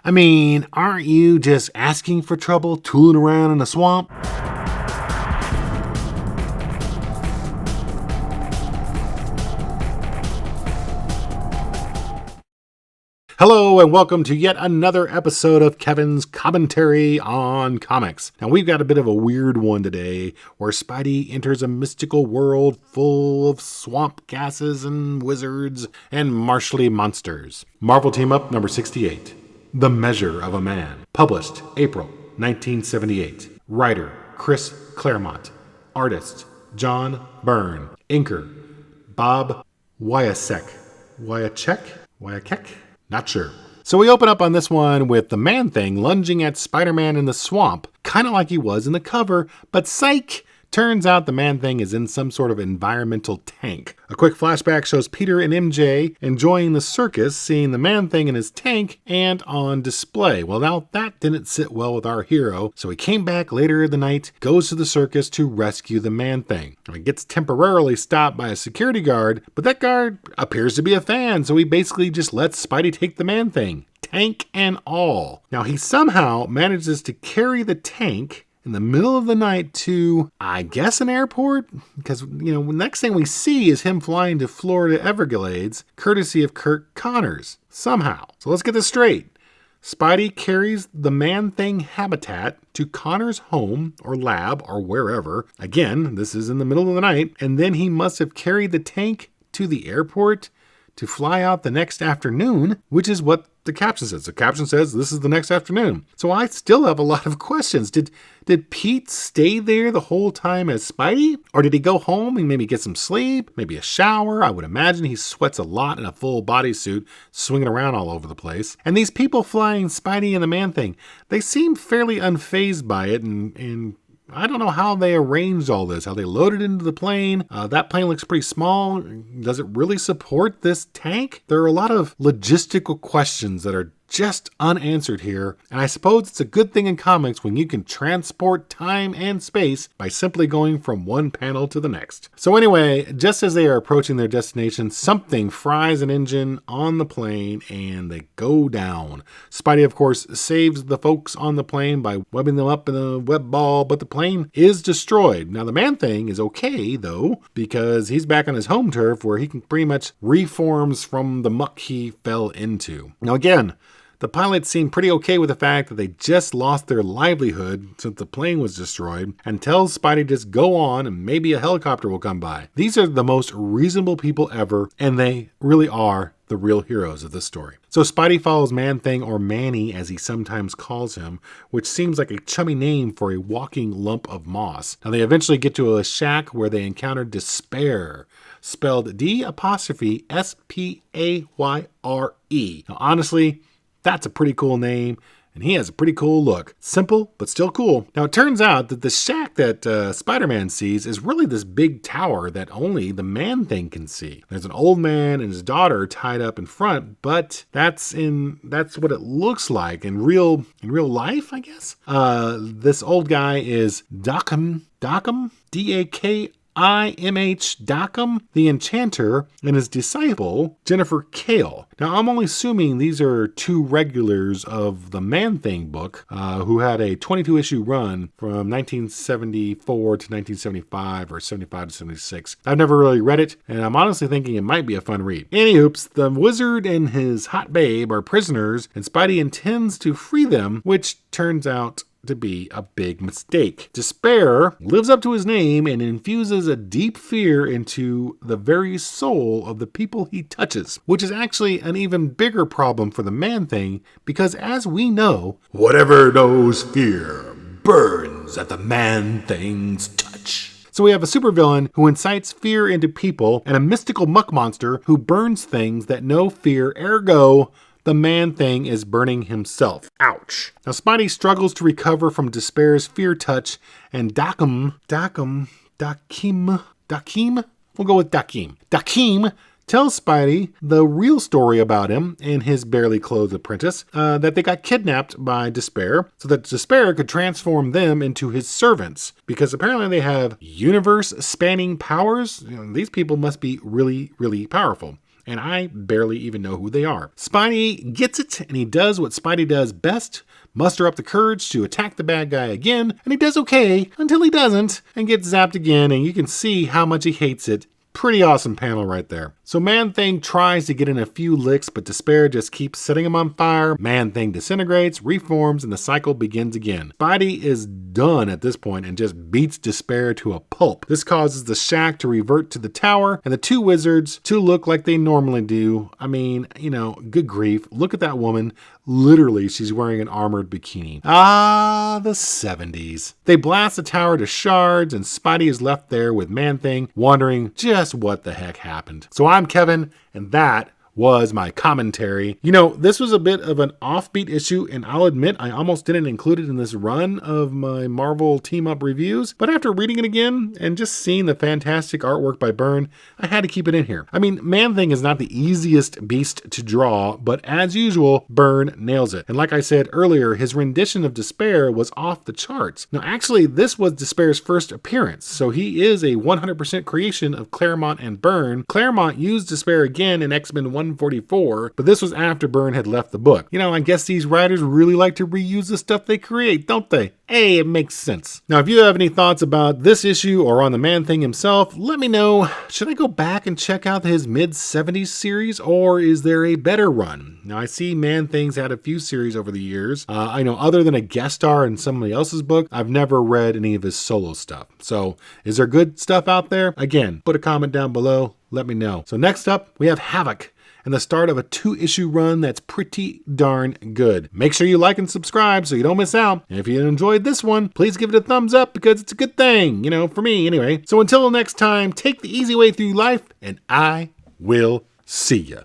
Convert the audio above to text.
I mean, aren't you just asking for trouble tooling around in a swamp? Hello and welcome to yet another episode of Kevin's Commentary on Comics. Now we've got a bit of a weird one today where Spidey enters a mystical world full of swamp gases and wizards and marshly monsters. Marvel Team Up number 68. The Measure of a Man. Published April 1978. Writer Chris Claremont. Artist John Byrne. Inker Bob Wiacek. Wiacek? Not sure. So we open up on this one with the Man-Thing lunging at Spider-Man in the swamp, kind of like he was in the cover, but psych! Turns out the Man-Thing is in some sort of environmental tank. A quick flashback shows Peter and MJ enjoying the circus, seeing the Man-Thing in his tank and on display. Well, now that didn't sit well with our hero, so he came back later in the night, goes to the circus to rescue the Man-Thing. He gets temporarily stopped by a security guard, but that guard appears to be a fan, so he basically just lets Spidey take the Man-Thing, tank and all. Now he somehow manages to carry the tank in the middle of the night to, I guess, an airport? Because, the next thing we see is him flying to Florida Everglades, courtesy of Kirk Connors, somehow. So let's get this straight. Spidey carries the Man-Thing habitat to Connors' home or lab or wherever. Again, this is in the middle of the night. And then he must have carried the tank to the airport to fly out the next afternoon, which is what the caption says. The caption says this is the next afternoon. So I still have a lot of questions. Did Pete stay there the whole time as Spidey? Or did he go home and maybe get some sleep, maybe a shower? I would imagine he sweats a lot in a full bodysuit, swinging around all over the place. And these people flying Spidey and the Man-Thing, they seem fairly unfazed by it, and I don't know how they arranged all this, how they loaded into the plane. That plane looks pretty small. Does it really support this tank? There are a lot of logistical questions that are just unanswered here, and I suppose it's a good thing in comics when you can transport time and space by simply going from one panel to the next. So anyway, just as they are approaching their destination, something fries an engine on the plane and they go down. Spidey, of course, saves the folks on the plane by webbing them up in a web ball, but the plane is destroyed. Now the Man-Thing is okay though, because he's back on his home turf where he can pretty much reforms from the muck he fell into. Now again, the pilots seem pretty okay with the fact that they just lost their livelihood since the plane was destroyed, and tells Spidey to just go on and maybe a helicopter will come by. These are the most reasonable people ever, and they really are the real heroes of this story. So Spidey follows Man-Thing, or Manny as he sometimes calls him, which seems like a chummy name for a walking lump of moss. Now they eventually get to a shack where they encounter Despair, spelled D''Spayre. Now honestly, that's a pretty cool name, and he has a pretty cool look. Simple, but still cool. Now, it turns out that the shack that Spider-Man sees is really this big tower that only the Man-Thing can see. There's an old man and his daughter tied up in front, but that's what it looks like in real life, I guess. This old guy is Dakim, D-A-K-I-M-H, Dakim the Enchanter, and his disciple, Jennifer Kale. Now, I'm only assuming these are two regulars of the Man-Thing book, who had a 22-issue run from 1974 to 1975, or 75 to 76. I've never really read it, and I'm honestly thinking it might be a fun read. Anywhoops, the wizard and his hot babe are prisoners, and Spidey intends to free them, which turns out to be a big mistake. Despair lives up to his name and infuses a deep fear into the very soul of the people he touches, which is actually an even bigger problem for the Man-Thing, because as we know, whatever knows fear burns at the Man-Thing's touch. So we have a supervillain who incites fear into people, and a mystical muck monster who burns things that know fear, ergo the Man-Thing is burning himself. Ouch. Now Spidey struggles to recover from Despair's fear touch, and Dakim, we'll go with Dakim. Dakim tells Spidey the real story about him and his barely clothed apprentice, that they got kidnapped by Despair so that Despair could transform them into his servants, because apparently they have universe-spanning powers. These people must be really, really powerful. and I barely even know who they are. Spidey gets it, and he does what Spidey does best: muster up the courage to attack the bad guy again, and he does okay until he doesn't and gets zapped again, and you can see how much he hates it. Pretty awesome panel right there. So Man-Thing tries to get in a few licks, but Despair just keeps setting him on fire. Man-Thing disintegrates, reforms, and the cycle begins again. Spidey is done at this point and just beats Despair to a pulp. This causes the shack to revert to the tower and the two wizards to look like they normally do. I mean, good grief. Look at that woman. Literally, she's wearing an armored bikini. Ah, the 70s. They blast the tower to shards, and Spidey is left there with Man-Thing, wondering just what the heck happened. So I'm Kevin, and that was my commentary. This was a bit of an offbeat issue, and I'll admit I almost didn't include it in this run of my Marvel team-up reviews, but after reading it again and just seeing the fantastic artwork by Byrne, I had to keep it in here. I mean, Man-Thing is not the easiest beast to draw, but as usual, Byrne nails it. And like I said earlier, his rendition of Despair was off the charts. Now, actually, this was Despair's first appearance, so he is a 100% creation of Claremont and Byrne. Claremont used Despair again in X-Men 144, but this was after Byrne had left the book. I guess these writers really like to reuse the stuff they create, don't they? Hey, it makes sense. Now, if you have any thoughts about this issue or on the Man-Thing himself, let me know. Should I go back and check out his mid-70s series, or is there a better run? Now, I see Man-Thing's had a few series over the years. I know other than a guest star in somebody else's book, I've never read any of his solo stuff. So, is there good stuff out there? Again, put a comment down below. Let me know. So next up, we have Havoc, and the start of a 2-issue run that's pretty darn good. Make sure you like and subscribe so you don't miss out. And if you enjoyed this one, please give it a thumbs up because it's a good thing, for me anyway. So until next time, take the easy way through life, and I will see ya.